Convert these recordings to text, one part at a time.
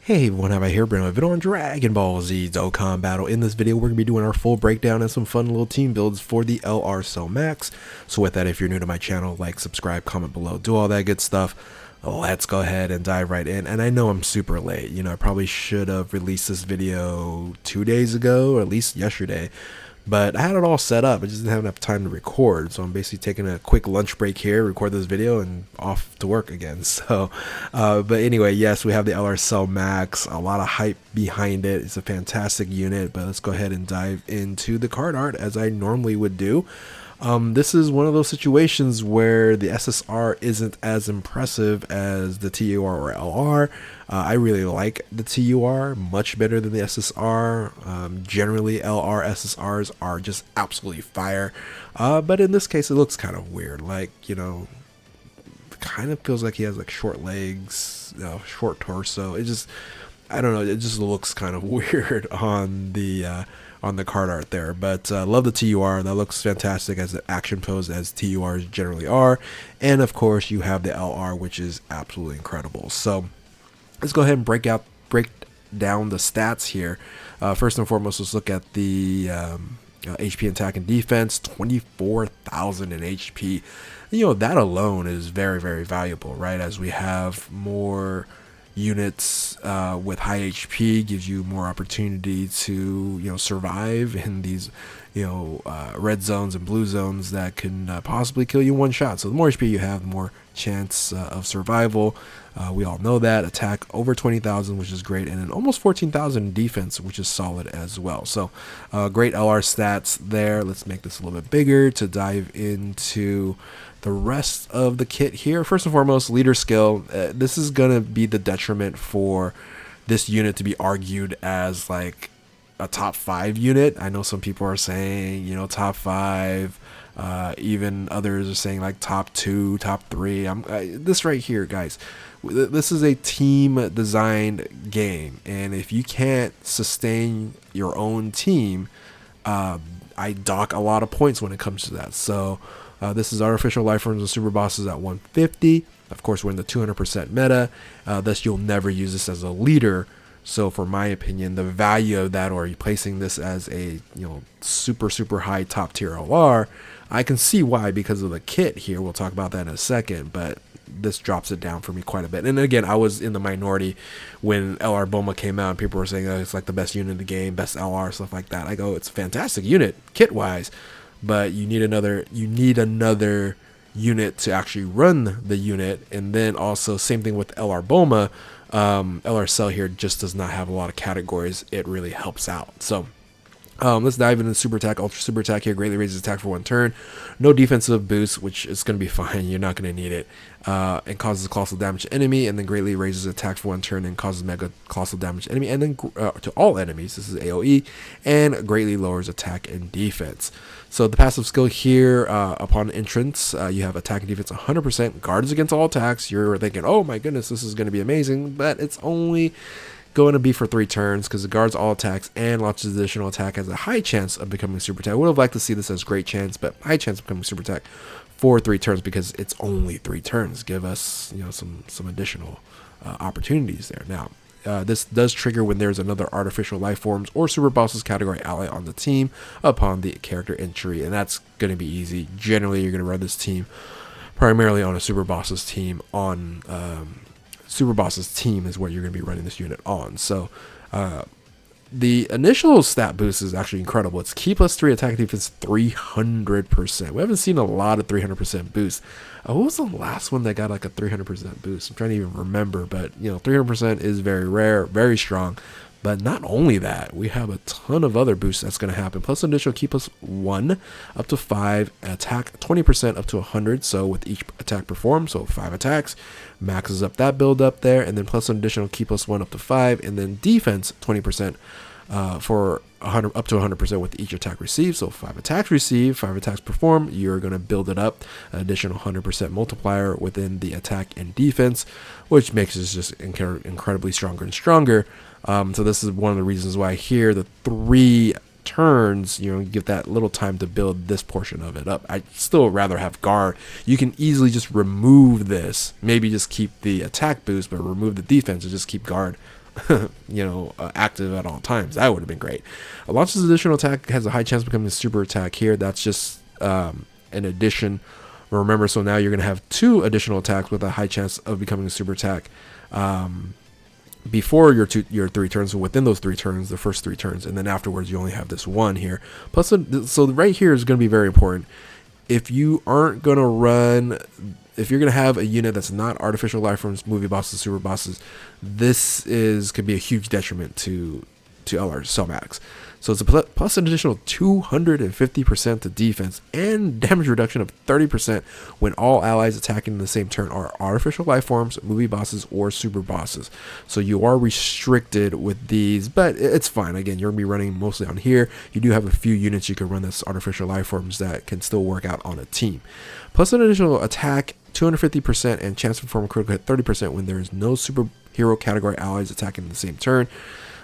Hey everyone, have I here bring a video on Dragon Ball Z Dokkan Battle. In this video, we're going to be doing our full breakdown and some fun little team builds for the LR Cell Max. So with that, if you're new to my channel, like, subscribe, comment below, do all that good stuff. Let's go ahead and dive right in. And I know I'm super late. I probably should have released this video 2 days ago, or at least yesterday. But I had it all set up. I just didn't have enough time to record. So I'm basically taking a quick lunch break here, record this video, and off to work again. So, but anyway, yes, we have the LR Cell Max. A lot of hype behind it. It's a fantastic unit. But let's go ahead and dive into the card art as I normally would do. This is one of those situations where the SSR isn't as impressive as the TUR or LR. I really like the TUR much better than the SSR. Generally, LR SSRs are just absolutely fire. But in this case, it looks kind of weird. Like, kind of feels like he has like short legs, short torso. I don't know. It just looks kind of weird on the card art there, but love the TUR. That looks fantastic as an action pose, as TURs generally are. And of course you have the LR, which is absolutely incredible. So let's go ahead and break down the stats here. First and foremost, let's look at the HP, attack, and defense. 24,000 in HP. That alone is very, very valuable, right? As we have more units with high HP, gives you more opportunity to survive in these red zones and blue zones that can possibly kill you in one shot. So the more HP you have, the more chance of survival. We all know that. Attack over 20,000, which is great, and then almost 14,000 in defense, which is solid as well. So great LR stats there. Let's make this a little bit bigger to dive into the rest of the kit here. First and foremost, leader skill. This is going to be the detriment for this unit to be argued as like a top 5 unit. I know some people are saying, top 5. Even others are saying like top 2, top 3. This right here, guys. This is a team designed game, and if you can't sustain your own team, I dock a lot of points when it comes to that. So this is artificial life forms and super bosses at 150. Of course, we're in the 200% meta. Thus, you'll never use this as a leader. So, for my opinion, the value of that, or replacing this as a super high top tier LR, I can see why because of the kit here. We'll talk about that in a second, but this drops it down for me quite a bit. And again, I was in the minority when LR Bulma came out and people were saying, oh, it's like the best unit in the game, best LR, stuff like that. I go, it's a fantastic unit kit wise, but you need another unit to actually run the unit. And then also same thing with LR Bulma. LR Cell here just does not have a lot of categories. It really helps out. So let's dive into super attack. Ultra super attack here greatly raises attack for 1 turn. No defensive boost, which is going to be fine. You're not going to need it. And causes colossal damage to enemy, and then greatly raises attack for 1 turn and causes mega colossal damage to enemy, and then to all enemies. This is AOE, and greatly lowers attack and defense. So the passive skill here, upon entrance, you have attack and defense 100%, guards against all attacks. You're thinking, oh my goodness, this is going to be amazing, but it's only going to be for 3 turns because it guards all attacks and launches additional attack, has a high chance of becoming super attack. I would have liked to see this as great chance, but high chance of becoming super attack for 3 turns because it's only 3 turns. Give us some additional opportunities there. Now this does trigger when there's another artificial life forms or super bosses category ally on the team upon the character entry, and that's going to be easy. Generally, you're going to run this team primarily on a super bosses team. Super Boss's team is what you're going to be running this unit on. So the initial stat boost is actually incredible. It's ki plus 3 attack defense 300%. We haven't seen a lot of 300% boost. What was the last one that got like a 300% boost? I'm trying to even remember, but 300% is very rare, very strong. But not only that, we have a ton of other boosts that's going to happen. Plus additional ki plus 1 up to 5, attack 20% up to 100. So with each attack performed, so 5 attacks, maxes up that build up there, and then plus an additional ki plus 1 up to 5, and then defense 20% for 100 up to 100% with each attack received. So 5 attacks received, 5 attacks performed. You're going to build it up, an additional 100% multiplier within the attack and defense, which makes it just incredibly stronger and stronger. So this is one of the reasons why here the 3 turns, you give that little time to build this portion of it up. I'd still rather have guard. You can easily just remove this, maybe just keep the attack boost, but remove the defense and just keep guard active at all times. That would have been great. Launches additional attack has a high chance of becoming a super attack here. That's just an addition. Remember, so now you're going to have 2 additional attacks with a high chance of becoming a super attack before your 3 turns, so within those 3 turns, the first 3 turns, and then afterwards you only have this 1 here. Plus, so right here is going to be very important. If you aren't going to run, if you're going to have a unit that's not artificial life forms, movie bosses, super bosses, this could be a huge detriment to LR Cell Max. So it's a plus an additional 250% to defense and damage reduction of 30% when all allies attacking in the same turn are artificial life forms, movie bosses, or super bosses. So you are restricted with these, but it's fine. Again, you're going to be running mostly on here. You do have a few units you can run that's artificial life forms that can still work out on a team. Plus an additional attack 250% and chance to perform a critical hit 30% when there is no superhero category allies attacking in the same turn.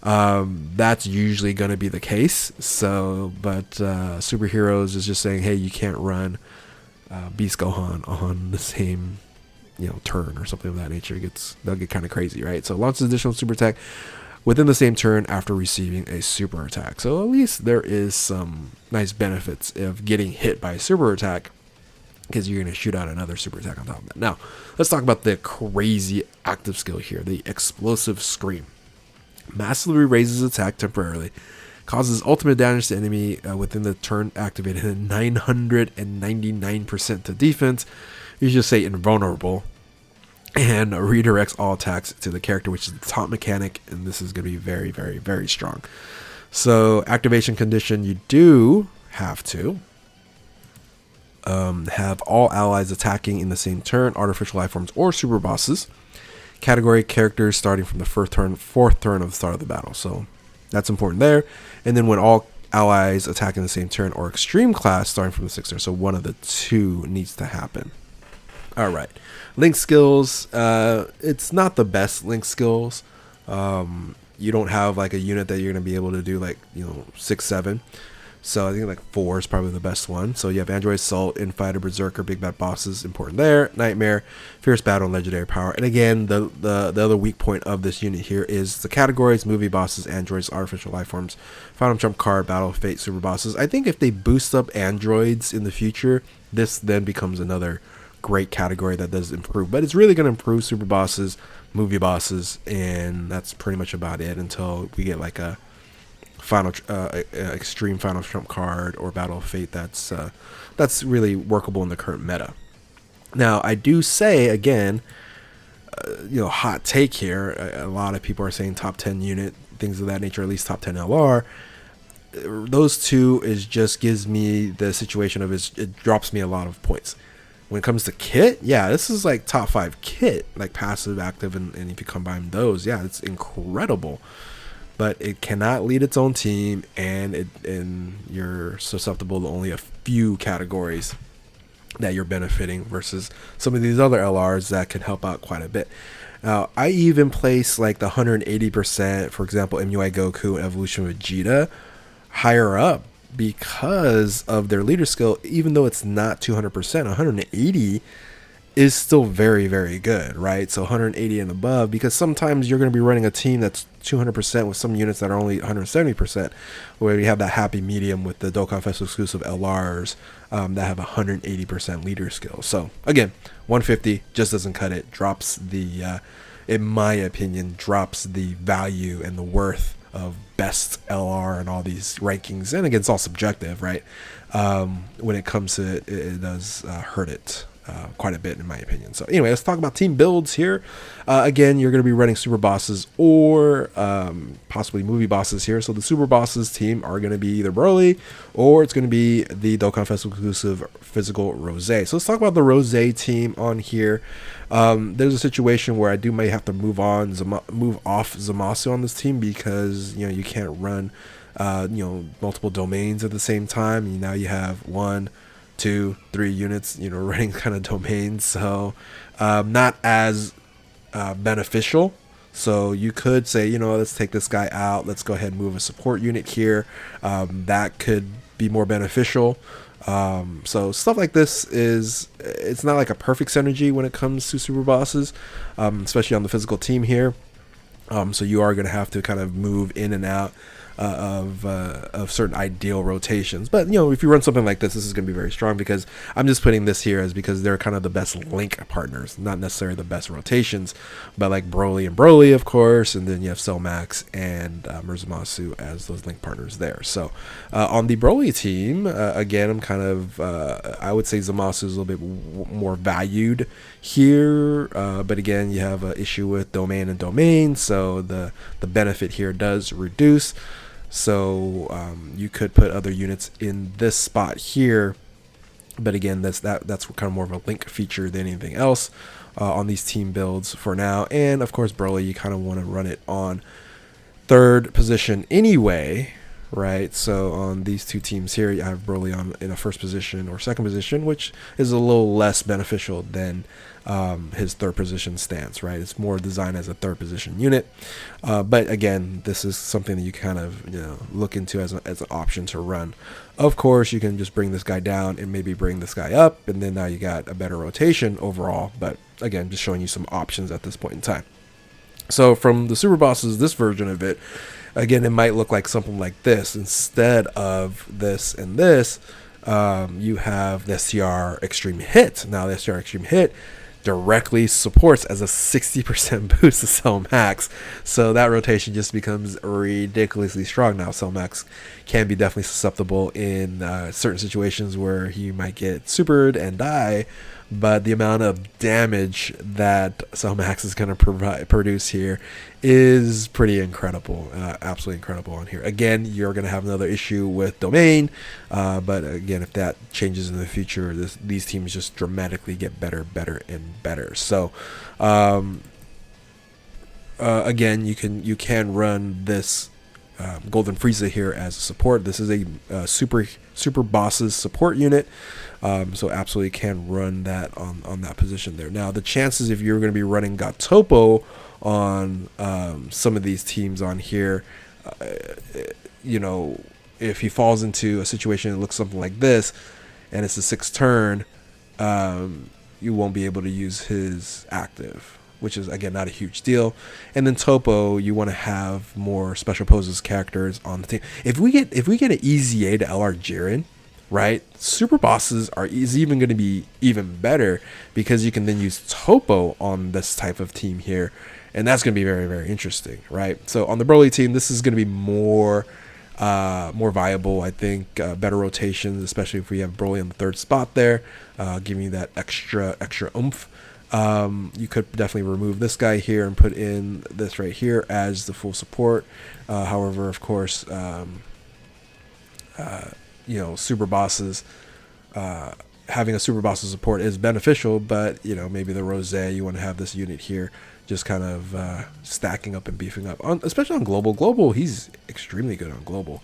That's usually going to be the case. So, but superheroes is just saying, hey, you can't run Beast Gohan on the same turn or something of that nature. They'll get kind of crazy, right? So launches additional super attack within the same turn after receiving a super attack. So at least there is some nice benefits of getting hit by a super attack, because you're going to shoot out another super attack on top of that. Now, let's talk about the crazy active skill here, the Explosive Scream. Massively raises attack temporarily, causes ultimate damage to enemy within the turn activated, and 999% to defense. You just say invulnerable, and redirects all attacks to the character, which is the top mechanic, and this is going to be very, very, very strong. So activation condition, you do have to have all allies attacking in the same turn, artificial life forms or super bosses. Category characters starting from the fourth turn of the start of the battle. So that's important there. And then when all allies attack in the same turn or extreme class starting from the 6th turn. So one of the 2 needs to happen. All right. Link skills. It's not the best link skills. You don't have like a unit that you're going to be able to do like, 6, 7. So I think like 4 is probably the best one. So you have Android Assault, Infighter, Berserker, Big Bad Bosses, important there. Nightmare, Fierce Battle, and Legendary Power. And again, the other weak point of this unit here is the categories: movie bosses, androids, artificial life forms, final trump card, battle, fate, super bosses. I think if they boost up androids in the future, this then becomes another great category that does improve. But it's really going to improve super bosses, movie bosses, and that's pretty much about it until we get like a extreme final trump card or battle of fate that's really workable in the current meta. Now I do say again, hot take here, a lot of people are saying top 10 unit, things of that nature, at least top 10 LR. Those 2 is just gives me the situation of it drops me a lot of points. When it comes to kit, yeah, this is like top 5 kit, like passive, active, and if you combine those, yeah, it's incredible. But it cannot lead its own team, and you're susceptible to only a few categories that you're benefiting versus some of these other LRs that can help out quite a bit. Now, I even place like the 180%, for example, MUI Goku and Evolution Vegeta higher up because of their leader skill. Even though it's not 200%, 180 is still very, very good, right? So 180 and above, because sometimes you're going to be running a team that's 200% with some units that are only 170%, where you have that happy medium with the Dokkan Fest exclusive LRs that have 180% leader skill. So again, 150 just doesn't cut it, drops the, in my opinion, drops the value and the worth of best LR and all these rankings. And again, it's all subjective, right? When it comes to it, it does hurt it quite a bit, in my opinion. So anyway, let's talk about team builds here. Again, you're going to be running super bosses or possibly movie bosses here. So the super bosses team are going to be either Broly or it's going to be the Dokkan Fest exclusive physical Rose. So let's talk about the Rose team on here. There's a situation where I might have to move off Zamasu on this team because you can't run multiple domains at the same time. Now you have 1, 2, 3 units running kind of domains, so not as beneficial. So you could say, let's take this guy out, let's go ahead and move a support unit here. That could be more beneficial. So stuff like this it's not like a perfect synergy when it comes to super bosses, especially on the physical team here. So you are going to have to kind of move in and out of certain ideal rotations. But, you know, if you run something like this is going to be very strong, because I'm just putting this here as because they're kind of the best link partners, not necessarily the best rotations, but like Broly and Broly, of course, and then you have Cellmax and Murzumasu as those link partners there. So on the Broly team, again, I'm kind of, I would say Zamasu is a little bit more valued here, but again, you have an issue with domain and domain, so the benefit here does reduce. So you could put other units in this spot here, but again, that's kind of more of a link feature than anything else on these team builds for now. And of course, Broly, you kind of want to run it on third position anyway, right? So on these two teams here, you have Broly in a first position or second position, which is a little less beneficial than his third position stance, right? It's more designed as a third position unit, but again, this is something that you kind of, you know, look into as an option to run. Of course, you can just bring this guy down and maybe bring this guy up, and then now you got a better rotation overall. But again, just showing you some options at this point in time. So from the Super Bosses, this version of it, again, it might look like something like this. Instead of this and this, you have the STR Extreme Hit. Now the STR Extreme Hit directly supports as a 60% boost to Cellmax, so that rotation just becomes ridiculously strong. Now Cellmax can be definitely susceptible in certain situations where he might get supered and die, but the amount of damage that Cellmax is going to produce here is pretty incredible, absolutely incredible on here. Again, you're going to have another issue with domain, but again, if that changes in the future, these teams just dramatically get better and better. So again, you can run this Golden Frieza here as a support. This is a super bosses support unit, so absolutely can run that on that position there. Now the chances, if you're going to be running Gatopo on some of these teams on here, you know, if he falls into a situation that looks something like this and it's a 6th turn, you won't be able to use his active, which is again not a huge deal. And then Topo, you want to have more special poses characters on the team. If we get an EZA to LR Jiren, right, super bosses is even going to be even better, because you can then use Topo on this type of team here, and that's going to be very, very interesting, right? So on the Broly team, this is going to be more viable, I think. Better rotations, especially if we have Broly on the 3rd spot there, giving you that extra oomph. You could definitely remove this guy here and put in this right here as the full support. However, of course, you know, super bosses, having a super bosses support is beneficial, but you know, maybe the Rose, you want to have this unit here just kind of stacking up and beefing up, especially on global. He's extremely good on global,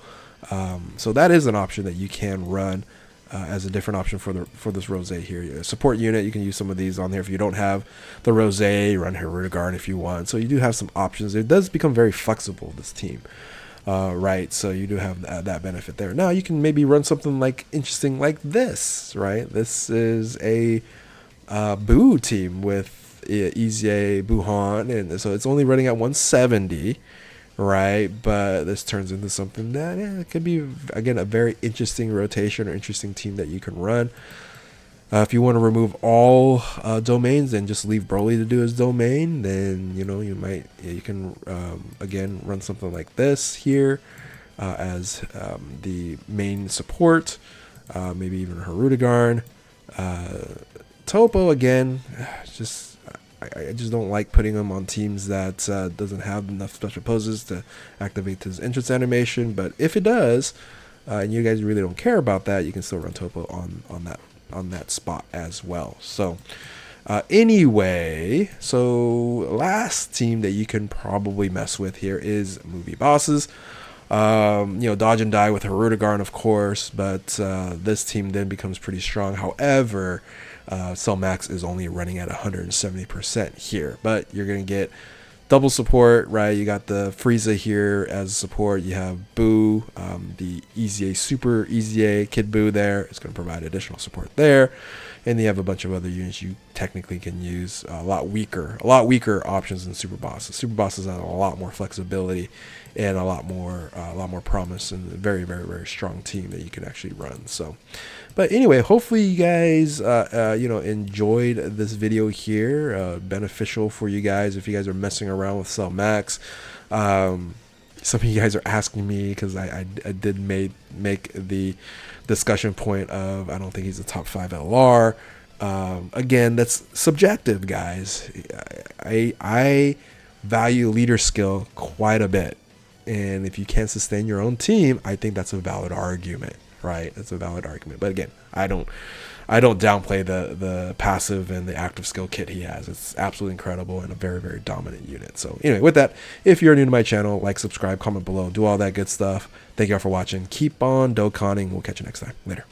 so that is an option that you can run as a different option for this Rose here. Support unit, you can use some of these on there. If you don't have the Rose, run Hirudegarn if you want. So you do have some options. It does become very flexible, this team, right? So you do have that benefit there. Now you can maybe run something like interesting like this, right? This is a Boo team with Izie, Buhan, and so it's only running at 170. Right, but this turns into something that it could be, again, a very interesting rotation or interesting team that you can run. If you want to remove all domains and just leave Broly to do his domain, then you know you can again run something like this here as the main support. Maybe even Hirudegarn, Topo again, I just don't like putting him on teams that doesn't have enough special poses to activate his entrance animation. But if it does, and you guys really don't care about that, you can still run Topo on that spot as well. So anyway, so last team that you can probably mess with here is movie bosses. You know, dodge and die with Hirudegarn, of course, but this team then becomes pretty strong. However, Cellmax is only running at 170% here, but you're going to get double support, right? You got the Frieza here as support. You have Boo, the EZA Super EZA Kid Boo there. It's going to provide additional support there. and you have a bunch of other units you technically can use. A lot weaker options than super bosses. Super bosses have a lot more flexibility and a lot more promise, and a very, very, very strong team that you can actually run. So, but anyway, hopefully you guys enjoyed this video here. Beneficial for you guys if you guys are messing around with Cell Max. Some of you guys are asking me, because I did make the discussion point of I don't think he's a top 5 LR. Again, that's subjective, guys. I value leader skill quite a bit, and if you can't sustain your own team, I think that's a valid argument, right? It's a valid argument. But again, I don't downplay the passive and the active skill kit he has. It's absolutely incredible and a very, very dominant unit. So anyway, with that, if you're new to my channel, like, subscribe, comment below, do all that good stuff. Thank you all for watching. Keep on Dokkaning. We'll catch you next time. Later.